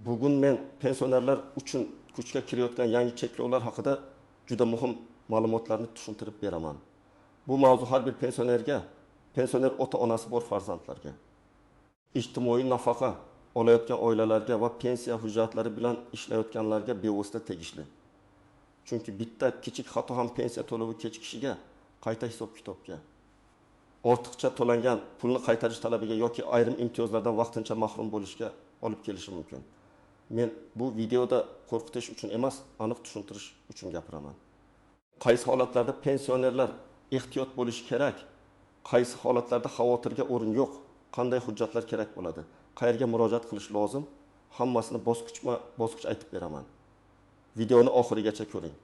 Bugun men pensionerlar uchun kuchga kirayotgan yangi cheklovlar haqida juda muhim ma'lumotlarni tushuntirib beraman. Bu mavzu har bir pensioner ota-onasi bor farzandlarga, ijtimoiy nafaqa olayotgan oilalarga va pensiya hujjatlari bilan ishlayotganlarga bevosita tegishli. Chunki bitta kichik xato ham pensiya to'lovi kechikishiga, qayta hisob-kitobga, ortiqcha to'langan pulni qaytarish talabiga yoki ayrim imtiyozlardan vaqtincha mahrum bo'lishga olib kelishi mumkin. Men bu videoda qo'rqitish uchun emas, aniq tushuntirish uchun gapiraman. Qaysi holatlarda pensionerlar ehtiyot bo'lishi kerak, qaysi holatlarda xavotirga o'rin yo'q, qanday hujjatlar kerak bo'ladi, qayerga murojaat qilish lozim, hammasini bosqichma-bosqich aytib beraman. Videoni oxirigacha ko'ring.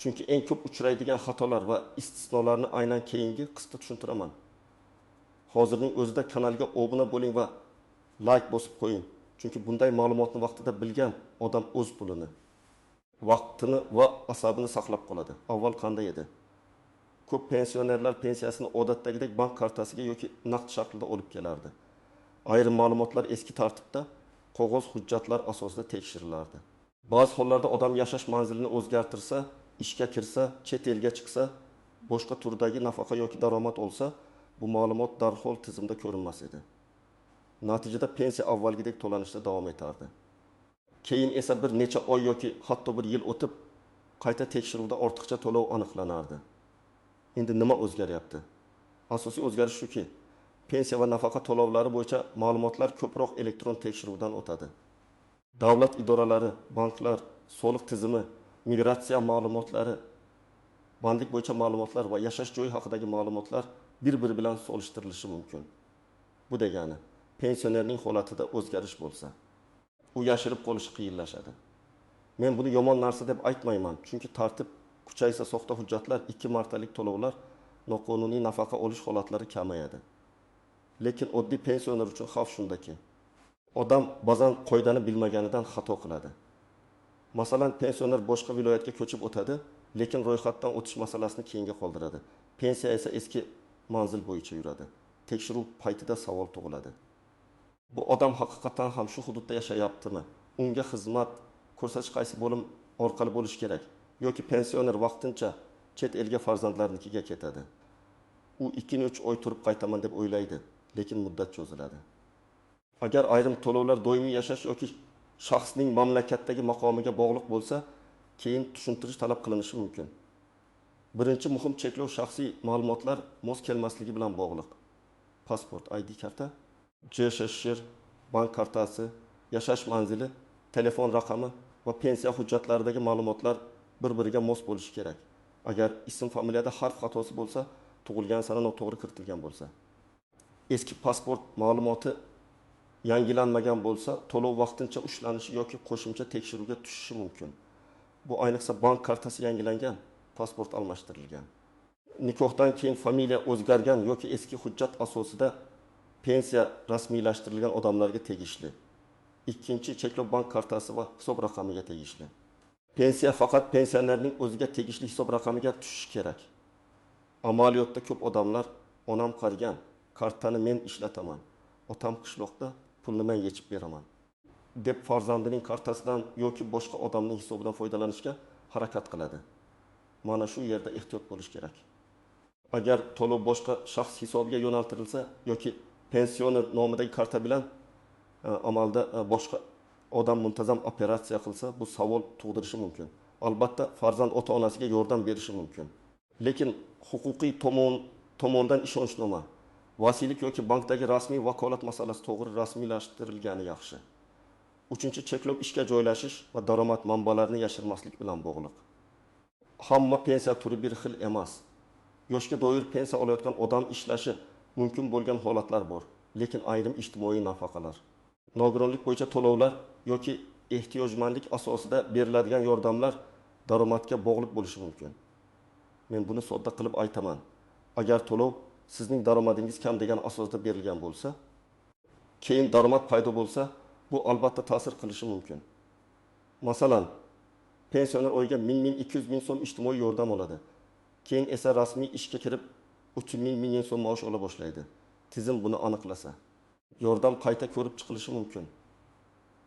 Chunki eng ko'p uchraydigan xatolar va istisnolarni aynan keyingi qismda tushuntiraman. Hozirning o'zida kanalga obuna bo'ling va like bosib qo'ying. Chunki bunday ma'lumotni vaqtida bilgan odam o'z pulini, vaqtini va asabini saqlab qoladi. Avval qanday edi? Ko'p pensionerlar pensiyasini odatdagidek bank kartasiga yoki naqd shaklda olib kelardi. Ayrim ma'lumotlar eski tartibda qog'oz hujjatlar asosida tekshirilardi. Ba'zi hollarda odam yashash manzilini o'zgartirsa, ishga kirsa, chet elga chiqsa, boshqa turdagi nafaqa yoki daromad olsa, bu ma'lumot darhol tizimda ko'rinmas edi. Natijada pensiya avvalgidek to'lanishda davom etardi. Keyin esa bir necha oy yoki hatto bir yil o'tib, qayta tekshiruvda ortiqcha to'lov aniqlanardi. Endi nima o'zgaryapti? Asosiy o'zgarish shuki, pensiya va nafaqa to'lovlari bo'yicha ma'lumotlar ko'proq elektron tekshiruvdan o'tadi. Davlat idoralari, banklar, soliq tizimi, migratsiya ma'lumotlari, bandlik bo'yicha ma'lumotlar va yashash joyi haqidagi ma'lumotlar bir-biri bilan solishtirilishi mumkin. Bu degani, pensionerning holatida o'zgarish bo'lsa, u yashirib qolishi qiyinlashadi. Men buni yomon narsa deb aytmayman, chunki tartib kuchaysa soxta hujjatlar, 2 martalik to'lovlar, noqonuniy nafaqa olish holatlari kamayadi. Lekin oddiy pensioner uchun xavf shundaki, odam ba'zan qoidani bilmaganidan xato qiladi. Masalan, pensioner boshqa viloyatga ko'chib o'tadi, lekin ro'yxatdan o'tish masalasini keyinga qoldiradi. Pensiya esa eski manzil bo'yicha yuradi. Tekshiruv paytida savol tug'iladi. Bu odam haqiqatan ham shu hududda yashayaptimi? Unga xizmat ko'rsatish qaysi bo'lim orqali bo'lishi kerak? Yoki pensioner vaqtincha chet elga farzandlarnikiga ketadi. U 2-3 oy turib qaytaman deb o'ylaydi, lekin muddat cho'ziladi. Agar ayrim to'lovlar doimiy yashash yoki shaxsning mamlakatdagi maqomiga bog'liq bo'lsa, keyin tushuntirish talab qilinishi mumkin. Birinchi muhim cheklov shaxsiy ma'lumotlar mos kelmasligi bilan bog'liq. Pasport, ID karta, JSHR, bank kartasi, yashash manzili, telefon raqami va pensiya hujjatlaridagi ma'lumotlar bir-biriga mos bo'lishi kerak. Agar ism familiyada harf xatosi bo'lsa, tug'ilgan sana noto'g'ri kiritilgan bo'lsa, eski pasport ma'lumoti yangilanmagan bo'lsa, to'lov vaqtincha ushlanishi yoki qo'shimcha tekshiruvga tushishi mumkin. Bu ayniqsa bank kartasi yangilangan, pasport almashtirilgan, nikohdan keyin familiya o'zgargan yoki eski hujjat asosida pensiya rasmiylashtirilgan odamlarga tegishli. Ikkinchi cheklov bank kartasi va hisob raqamiga tegishli. Pensiya faqat pensionerning o'ziga tegishli hisob raqamiga tushishi kerak. Amaliyotda ko'p odamlar, onam qarigan, kartani men ishlataman, otam qishloqda, pulni men yechib beraman deb farzandining kartasidan yoki boshqa odamning hisobidan foydalanishga harakat qiladi. Mana shu yerda ehtiyot bo'lish kerak. Agar to'lov boshqa shaxs hisobiga yo'naltirilsa yoki pensioner nomidagi karta bilan amalda boshqa odam muntazam operatsiya qilsa, bu savol tug'dirishi mumkin. Albatta, farzand ota-onasiga yordam berishi mumkin. Lekin huquqiy tomondan ishonchnoma, vasiylik yoki bankdagi rasmiy vakolat masalasi to'g'ri rasmiylashtirilgani yaxshi. Uchinchi cheklov ishga joylashish va daromad manbalarini yashirmaslik bilan bog'liq. Hamma pensiya turi bir xil emas. Yoshga doir pensiya olayotgan odam ishlashi mumkin bo'lgan holatlar bor, lekin ayrim ijtimoiy nafaqalar, nogironlik bo'yicha to'lovlar yoki ehtiyojmandlik asosida beriladigan yordamlar daromadga bog'liq bo'lishi mumkin. Men buni sodda qilib aytaman. Agar to'lov sizning daromadingiz kam degan asosda berilgan bo'lsa, keyin daromad paydo bo'lsa, bu albatta ta'sir qilishi mumkin. Masalan, pensioner oyiga 1000-200 so'm ijtimoiy yordam oladi. Keyin esa rasmiy ishga kirib 300 so'm maosh ola boshlaydi. Tizim buni aniqlasa, yordam qayta ko'rib chiqilishi mumkin.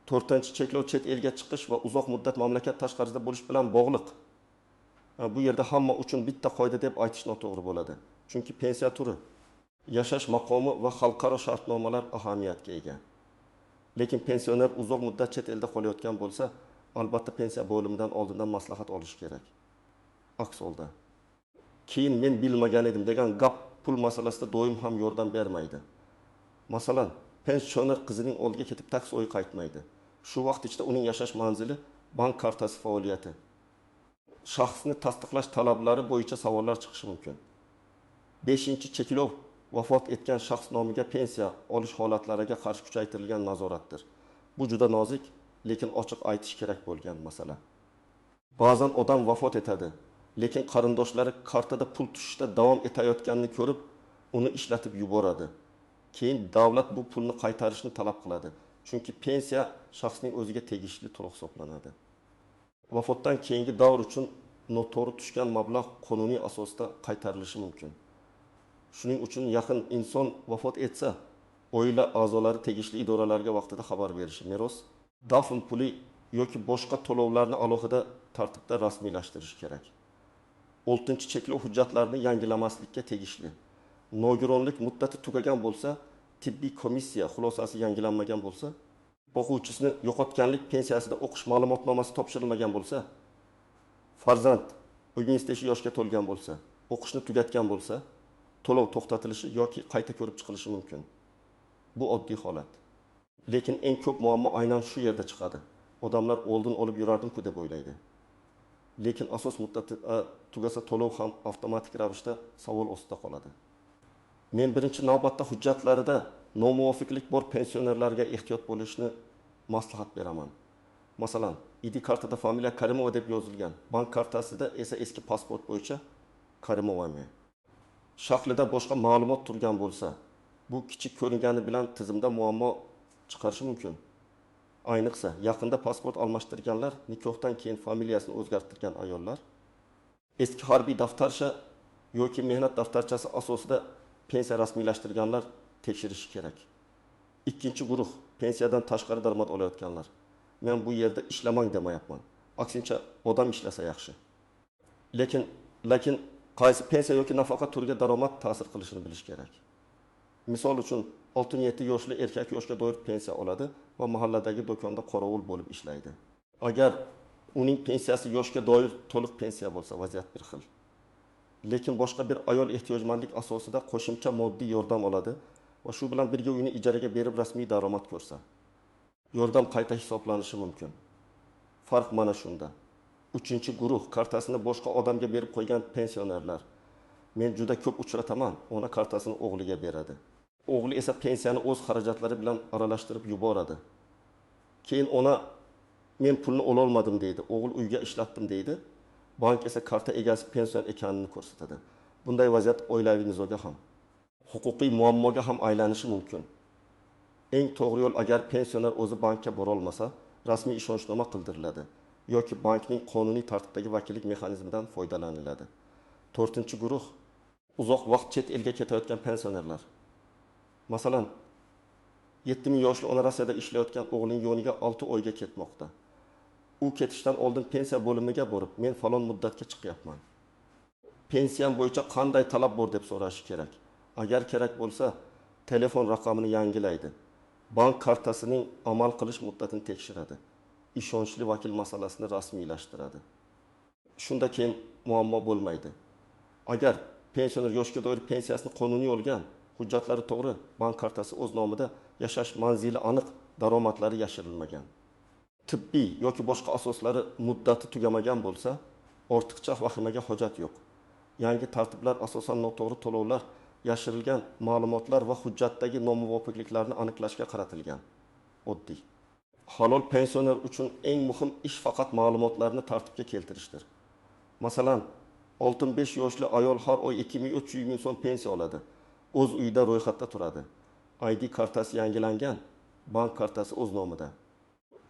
To'rtinchi cheklov chet elga chiqish va uzoq muddat mamlakat tashqarisida bo'lish bilan bog'liq. Bu yerda hamma uchun bitta qoida deb aytish noto'g'ri bo'ladi. Chunki pensiya turi, yashash maqomi va xalqaro shartnomalar ahamiyatga ega. Lekin pensioner uzoq muddat chet elda qolayotgan bo'lsa, albatta pensiya bo'limidan oldindan maslahat olish kerak. Aks holda keyin men bilmagan edim degan gap pul masalasida doim ham yordam bermaydi. Masalan, pensioner qizining oldiga ketib taksi o'yi qaytmaydi. Shu vaqt ichida uning yashash manzili, bank kartasi faoliyati, shaxsni tasdiqlash talablari bo'yicha savollar chiqishi mumkin. 5-cheklov vafot etgan shaxs nomiga pensiya olish holatlariga qarshi kuchaytirilgan nazoratdir. Bu juda nozik, lekin ochiq aytish kerak bo'lgan masala. Ba'zan odam vafot etadi, lekin qarindoshlari kartada pul tushishda davom etayotganini ko'rib, uni ishlatib yuboradi. Keyin davlat bu pulni qaytarishni talab qiladi. Chunki pensiya shaxsning o'ziga tegishli to'liq hisoblanadi. Vafotdan keyingi davr uchun noto'g'ri tushgan mablag' qonuniy asosda qaytarilishi mumkin. Shuning uchun yaqin inson vafot etsa, oila a'zolari tegishli idoralarga vaqtida xabar berishi, meros, dafn puli yoki boshqa to'lovlarni alohida tartibda rasmiylashtirish kerak. 6-cheklov hujjatlarini yangilamaslikka tegishli. Nogironlik muddati tugagan bo'lsa, tibbiy komissiya xulosasi yangilanmagan bo'lsa, o'quvchisini yo'qotganlik pensiyasida o'qish ma'lumotnomasi topshirilmagan bo'lsa, farzand 18 yoshga to'lgan bo'lsa, o'qishni tugatgan bo'lsa, to'lov to'xtatilishi yoki qayta ko'rib chiqilishi mumkin. Bu oddiy holat. Lekin eng ko'p muammo aynan shu yerda chiqadi. Odamlar oldin olib yurardim-ku deb o'ylaydi. Lekin asos muddati tugasa to'lov ham avtomatik ravishda savol ostida qoladi. Men birinchi navbatda hujjatlarida nomuvofiqlik bor pensionerlarga ehtiyot bo'lishni maslahat beraman. Masalan, ID kartada familiya Karimova deb yozilgan, bank kartasida esa eski pasport bo'yicha Karimova. Shaklida boshqa ma'lumot turgan bo'lsa, bu kichik ko'ringani bilan tizimda muammo chiqarishi mumkin. Ayniqsa, yaqinda pasport almashtirganlar, nikohdan keyin familiyasini o'zgartirgan ayollar, eski harbiy daftarcha yoki mehnat daftarchasi asosida pensiya rasmiylashtirganlar tekshirishi kerak. Ikkinchi guruh, pensiyadan tashqari daromad olayotganlar. Men bu yerda ishlamang demayapman. Aksincha, odam ishlasa yaxshi. Lekin qaysi pensiya yoki nafaqa turiga daromad ta'sir qilishini bilish kerak. Misol uchun 6-7 yoshli erkak yoshga doir pensiya oladi va mahalladagi do'konda qorovul bo'lib ishlaydi. Agar uning pensiyasi yoshga doir to'liq pensiya bo'lsa, vaziyat bir xil. Lekin boshqa bir ayol ehtiyojmandlik asosida qo'shimcha moddiy yordam oladi va shu bilan birga uyini ijaraga berib rasmiy daromad ko'rsa, yordam qayta hisoblanishi mumkin. Farq mana shunda. 3-guruh, kartasini boshqa odamga berib qo'ygan pensionerlar. Men juda ko'p uchrataman, ona kartasini o'g'liga beradi. O'g'li esa pensiyani o'z xarajatlari bilan aralashtirib yuboradi. Keyin ona men pulni ola olmadim deydi, o'g'il uyga ishlatdim deydi. Bank esa karta egasi pensioner ekanini ko'rsatadi. Bunday vaziyat oilaviy nizoga ham, huquqiy muammoga ham aylanishi mumkin. Eng to'g'ri yo'l, agar pensioner o'zi bankka bora olmasa, rasmiy ishonchnoma qildiriladi yoki bankning qonuniy tartibdagi vakillik mexanizmidan foydalaniladi. 4-guruh, uzoq vaqt chet elga ketayotgan pensionerlar. Masalan, 7000 yoshli ona Rossiyada ishlayotgan o'g'lining yoniga 6 oyga ketmoqda. U ketishdan oldin pensiya bo'limiga borib, men falon muddatga chiqyapman. Pensiyam bo'yicha qanday talab bor deb so'rashi kerak. Agar kerak bo'lsa, telefon raqamini yangilaydi. Bank kartasining amal qilish muddatini tekshiradi. Ishonchli vakil masalasini rasmiylashtiradi. Shunda keyin muammo bo'lmaydi. Agar pensioner yoshga doir pensiyasini qonuniy olgan, hujjatlari to'g'ri, bank kartasi o'z nomida, yashash manzili aniq, daromadlari yashirilmagan, tibbiy yoki boshqa asoslari muddati tugamagan bo'lsa, ortiqcha vahimaga hojat yo'q. Yangi tartiblar asosan noto'g'ri to'lovlar, yashirilgan ma'lumotlar va hujjatdagi nomuvofiqliklarni aniqlashga qaratilgan. Oddiy. Halol pensioner uchun eng muhim ish faqat ma'lumotlarni tartibga keltirishdir. Masalan, 65 yoshli ayol har oy 2300 ming so'm pensiya oladi. O'z uyida ro'yxatda turadi. ID kartasi yangilangan, bank kartasi o'z nomida.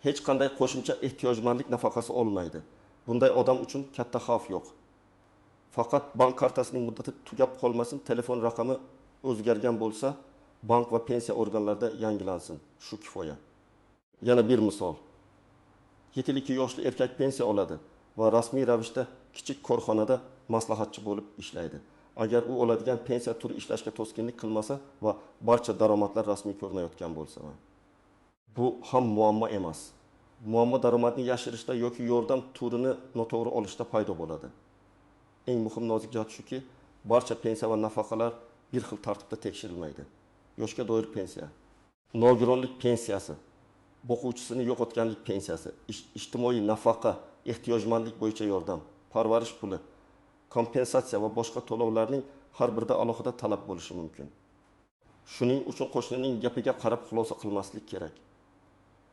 Hech qanday qo'shimcha ehtiyojmandlik nafaqasi olmaydi. Bunday odam uchun katta xavf yo'q. Faqat bank kartasining muddati tugab qolmasin, telefon raqami o'zgargan bo'lsa, bank va pensiya organlarida yangilansin. Shu kifoya. Yana bir misol. 72 yoshli erkak pensiya oladi va rasmiy ravishda kichik korxonada maslahatchi bo'lib ishlaydi. Agar u oladigan pensiya turi ishlashga to'sqinlik qilmasa va barcha daromadlar rasmiy ko'rinayotgan bo'lsa. Bu ham muammo emas. Muammo daromadni yashirishda yoki yordam turini noto'g'ri olishda paydo bo'ladi. Eng muhim nozik jihat shuki, barcha pensiya va nafaqalar bir xil tartibda tekshirilmaydi. Yoshga doir pensiya, nogironlik pensiyasi, boquvchisini yo'qotganlik pensiyasi, ijtimoiy nafaqa, ehtiyojmandlik bo'yicha yordam, parvarish puli, kompensatsiya va boshqa to'lovlarning har birida alohida talab bo'lishi mumkin. Shuning uchun qo'shnining gapiga qarab xulosa qilmaslik kerak.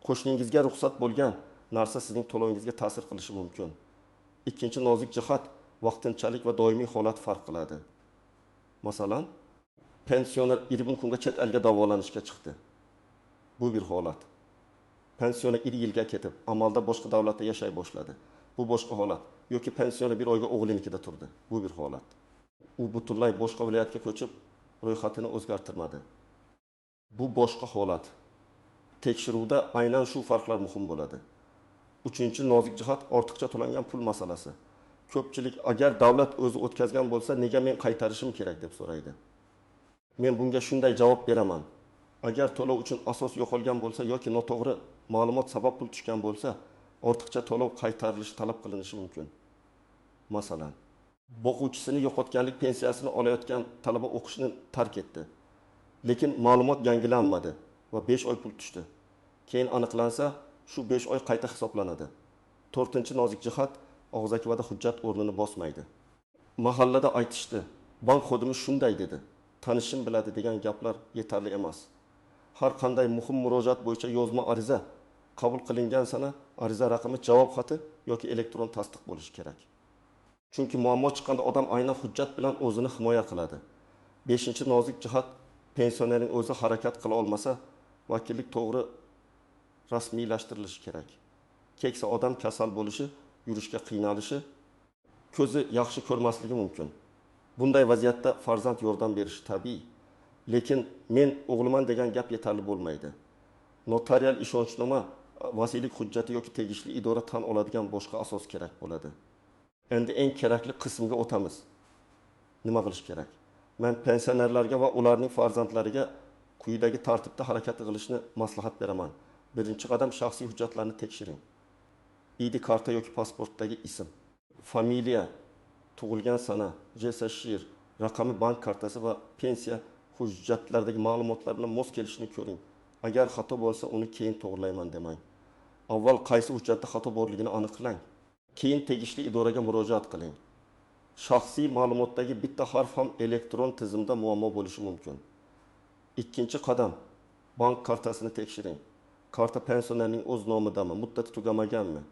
Qo'shningizga ruxsat bo'lgan narsa sizning to'lovingizga ta'sir qilishi mumkin. Ikkinchi nozik jihat vaqtinchalik va doimiy holat farq qiladi. Masalan, pensioner 20 kunga chet elga davolanishga chiqdi. Bu bir holat. Pensioner 2 yilga ketib, amalda boshqa davlatda yashay boshladi. Bu boshqa holat. Yoki pensioner bir oyga o'g'linikida turdi. Bu bir holat. U butunlay boshqa viloyatga ko'chib, ro'yxatini o'zgartirmadi. Bu boshqa holat. Tekshiruvda aynan shu farqlar muhim bo'ladi. Uchinchi nozik jihat ortiqcha to'langan pul masalasi. Ko'pchilik agar davlat o'zi o'tkazgan bo'lsa, nega men qaytarishim kerak deb so'raydi. Men bunga shunday javob beraman. Agar to'lov uchun asos yo'qolgan bo'lsa yoki noto'g'ri ma'lumot sabab pul tushgan bo'lsa, ortiqcha to'lov qaytarilishi talab qilinishi mumkin. Masalan, boquvchisini yo'qotganlik pensiyasini olayotgan talaba o'qishni tark etdi. Lekin ma'lumot yangilanmadi va 5 oy pul tushdi. Keyin aniqlansa, shu 5 oy qayta hisoblanadi. 4-nozik jihat og'zakivada hujjat o'rnini bosmaydi. Mahallada aytishdi, bank xodimi shunday dedi, tanishim biladi degan gaplar yetarli emas. Har qanday muhim murojaat bo'yicha yozma ariza qabul qilingan sana ariza raqami javob xati yoki elektron tasdiq bo'lishi kerak. Chunki muammo chiqqanda odam aynan hujjat bilan o'zini himoya qiladi. 5-nozik jihat pensionerning o'zi harakat qila olmasa, vakillik to'g'ri rasmiylashtirilishi kerak. Keksa odam kasal bo'lishi, yurishga qiynalishi, ko'zi yaxshi ko'rmasligi mumkin. Bunday vaziyatda farzand yordam berishi tabiiy. Lekin men o'g'liman degan gap yetarli bo'lmaydi. Notarial ishonchnoma, vasiylik hujjati yoki tegishli idora tan oladigan boshqa asos kerak bo'ladi. Endi eng kerakli qismga o'tamiz. Nima qilish kerak? Men pensionerlarga va ularning farzandlariga quyidagi tartibda harakat qilishni maslahat beraman. Birinchi qadam shaxsiy hujjatlarni tekshiring. ID karta yoki pasportdagi ism, familiya, tug'ilgan sana, JSSHIR, raqami bank kartasi va pensiya hujjatlaridagi ma'lumotlar bilan mos kelishini ko'ring. Agar xato bo'lsa, uni keyin to'g'rilayman demang. Avval qaysi hujjatda xato borligini aniqlang. Keyin tegishli idoraga murojaat qiling. Shaxsiy ma'lumotdagi bitta harf ham elektron tizimda muammo bo'lishi mumkin. Ikkinchi qadam, bank kartasini tekshiring. Karta pensionerning o'z nomidami, muddati tugamaganmi?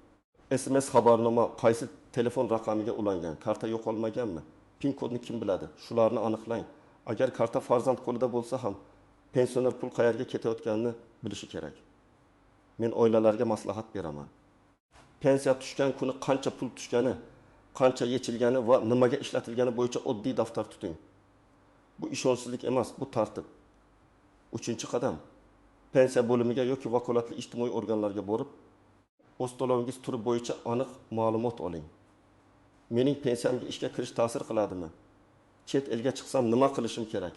SMS xabarnoma qaysi telefon raqamiga ulangan, karta yo'qolmaganmi? PIN kodni kim biladi? Shularni aniqlang. Agar karta farzand qo'lida bo'lsa ham, pensioner pul qayerga ketayotganini bilishi kerak. Men oilalarga maslahat beraman. Pensiya tushgan kuni qancha pul tushgani, qancha yechilgani va nimaga ishlatilgani bo'yicha oddiy daftar tuting. Bu ishonchsizlik emas, bu tartib. 3-qadam. Pensiya bo'limiga yoki vakolatli ijtimoiy organlarga borib, o'z to'lovingiz turi bo'yicha aniq ma'lumot oling. Mening pensiyamga ishga kirish ta'sir qiladimi? Chet elga chiqsam nima qilishim kerak?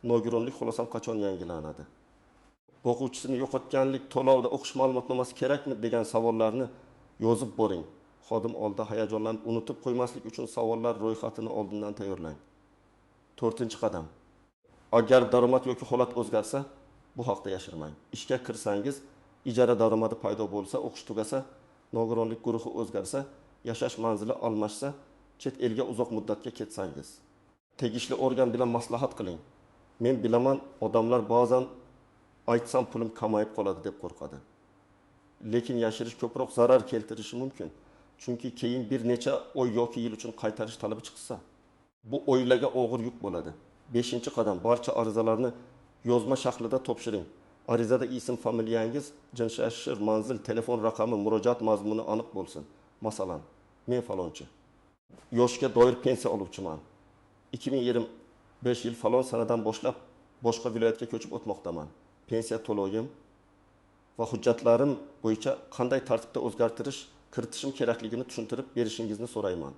Nogironlik xulosam qachon yangilanadi? Boquvchisini yo'qotganlik to'lovda o'qish ma'lumotnomasi kerakmi degan savollarni yozib boring. Xodim oldida hayajonlanib unutib qo'ymaslik uchun savollar ro'yxatini oldindan tayyorlang. 4-qadam. Agar daromad yoki holat o'zgarsa, bu haqda yashirmang. Ishga kirsangiz, ijara daromadi paydo bo'lsa, o'qish tugasa, nogironlik guruhi o'zgarsa, yashash manzili almashsa, chet elga uzoq muddatga ketsangiz, tegishli organ bilan maslahat qiling. Men bilaman, odamlar ba'zan aytsam pulim kamayib qoladi deb qo'rqadi. Lekin yashirish ko'proq zarar keltirishi mumkin. Chunki keyin bir necha oy yoki yil uchun qaytarish talabi chiqsa, bu oilaga og'ir yuk bo'ladi. 5-qadam, barcha arizalarni yozma shaklida topshiring. Arizada ism, familiyangiz, JSSHIR, manzil, telefon raqami, murojaat mazmuni aniq bo'lsin. Masalan, men falonchi. Yoshga doir pensiya oluvchiman. 2025 yil falon sanadan boshlab boshqa viloyatga ko'chib o'tmoqdaman. Pensiya to'lovim va hujjatlarim bo'yicha qanday tartibda o'zgartirish kiritishim kerakligini tushuntirib berishingizni so'rayman.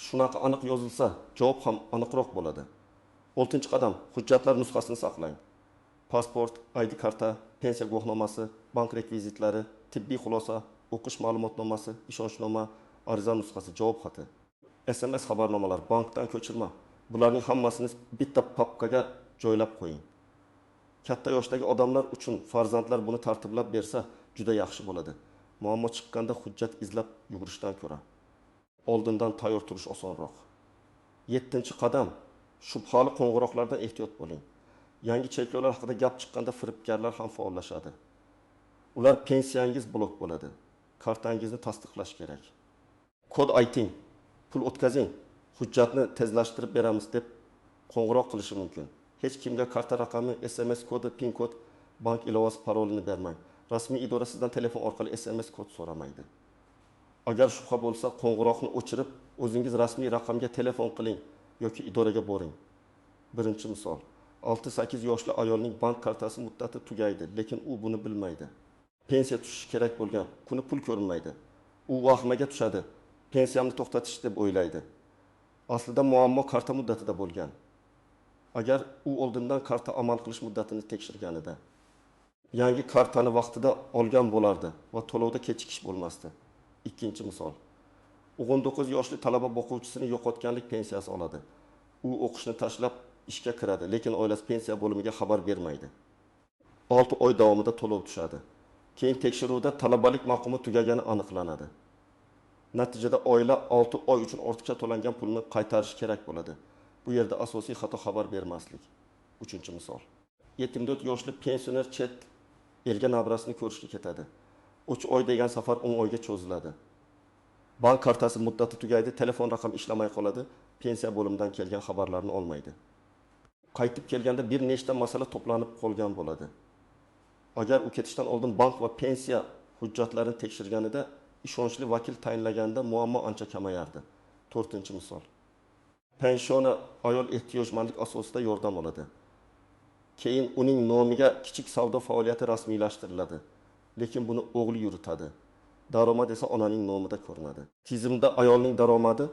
Shunaqa aniq yozilsa, javob ham aniqroq bo'ladi. 6-qadam, hujjatlar nusxasini saqlang. Pasport, ID karta, pensiya guvohnomasi, bank rekvizitlari, tibbiy xulosa, o'qish ma'lumotnomasi, ishonchnoma, ariza nusxasi, javob xati, SMS xabarnomalar, bankdan ko'chirma. Bularning hammasini bitta papkaga joylab qo'ying. Katta yoshdagi odamlar uchun farzandlar buni tartiblab bersa, juda yaxshi bo'ladi. Muammo chiqqanda hujjat izlab yugurishdan ko'ra oldindan tayyor turish osonroq. 7-qadam, shubhali qo'ng'iroqlardan ehtiyot bo'ling. Yangi cheklovlar haqida gap chiqqanda firibgarlar ham faollashadi. Ular pensiyangiz blok bo'ladi. Kartangizni tasdiqlash kerak. Kod ayting, pul o'tkazing, hujjatni tezlashtirib beramiz deb qo'ng'iroq qilishi mumkin. Hech kimga karta raqami, SMS kodi, PIN kod, bank ilovasi parolini bermang. Rasmiy idora sizdan telefon orqali SMS kod so'ramaydi. Agar shubha bo'lsa, qo'ng'iroqni o'chirib, o'zingiz rasmiy raqamga telefon qiling yoki idoraga boring. Birinchi misol. 6-8 yoshli ayolning bank kartasi muddati tugaydi, lekin u buni bilmaydi. Pensiya tushishi kerak bo'lgan, kuni pul ko'rinmaydi. U vahimaga tushadi. Pensiyamni to'xtatish deb o'ylaydi. Aslida muammo karta muddatida bo'lgan. Agar u oldindan karta amal qilish muddatini tekshirganida, yangi kartani vaqtida olgan bo'lardi va to'lovda kechikish bo'lmasdi. Ikkinchi misol. 19 yoshli talaba o'quvchisini yo'qotganlik pensiyasi oladi. U o'qishni tashlab ishga kiradi, lekin oilasi pensiya bo'limiga xabar bermaydi. 6 oy davomida to'lov tushadi. Keyin tekshiruvda talabalik maqomi tugagani aniqlanadi. Natijada oila 6 oy uchun ortiqcha to'langan pulni qaytarish kerak bo'ladi. Bu yerda asosiy xato xabar bermaslik. 3-misol. 74 yoshli pensioner chet elga nabrasini ko'rishga ketadi. 3 oy degan safar 10 oyga cho'ziladi. Bank kartasi muddati tugaydi, telefon raqami ishlamay qoladi, pensiya bo'limidan kelgan xabarlarni olmaydi. Qaytib kelganda bir nechta masala to'planib qolgan bo'ladi. Agar u ketishdan oldin bank va pensiya hujjatlarini tekshirganida, ishonchli vakil tayinlaganda muammo ancha kamayardi. 4-misol. Pensiona ayol ehtiyojmandlik asosida yordam oladi. Keyin uning nomiga kichik savdo faoliyati rasmiylashtiriladi, lekin buni o'g'li yuritadi. Daromad esa onaning nomida ko'rinadi. Tizimda ayolning daromadi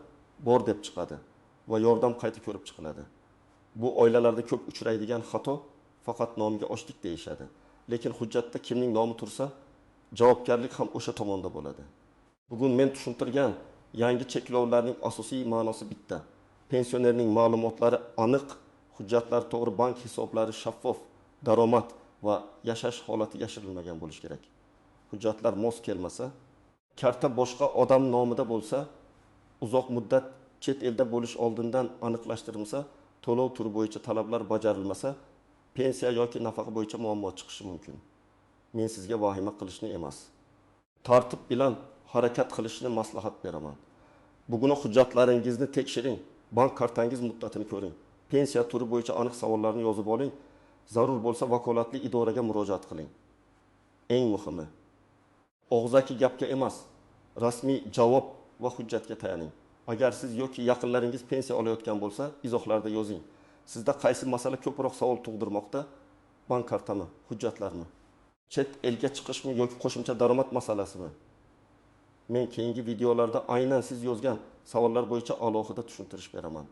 bor deb chiqadi va yordam qayta ko'rib chiqiladi. Bu oilalarda ko'p uchraydigan xato, faqat nomiga ochdik deyishadi. Lekin hujjatda kimning nomi tursa, javobgarlik ham o'sha tomonda bo'ladi. Bugun men tushuntirgan yangi cheklovlarning asosiy ma'nosi bitta. Pensionerning ma'lumotlari aniq, hujjatlar to'g'ri, bank hisoblari shaffof, daromad va yashash holati yashirilmagan bo'lishi kerak. Hujjatlar mos kelmasa, karta boshqa odam nomida bo'lsa, uzoq muddat chet elda bo'lish oldindan aniqlashtirilmasa, to'lov turi bo'yicha talablar bajarilmasa, pensiya yoki nafaqa bo'yicha muammo chiqishi mumkin. Men sizga vahima qilishni emas, tartib bilan harakat qilishni maslahat beraman. Bugun hujjatlaringizni tekshiring, bank kartangiz muddatini ko'ring, pensiya turi bo'yicha aniq savollarni yozib oling, zarur bo'lsa vakolatli idoraga murojaat qiling. Eng muhimi, og'zaki gapga emas, rasmiy javob va hujjatga tayaning. Agar siz yoki yaqinlaringiz pensiya olayotgan bo'lsa, izohlarda yozing. Sizda qaysi masala ko'proq savol tug'dirmoqda? Bank kartami, hujjatlarmi? Chet elga chiqishmi yoki qo'shimcha daromad masalasimi? Men keyingi videolarda aynan siz yozgan savollar bo'yicha alohida tushuntirish beraman.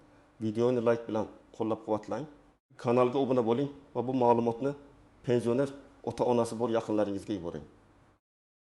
Videoni like bilan qo'llab-quvvatlang, kanalga obuna bo'ling va bu ma'lumotni pensioner ota-onasi bor yaqinlaringizga yuboring.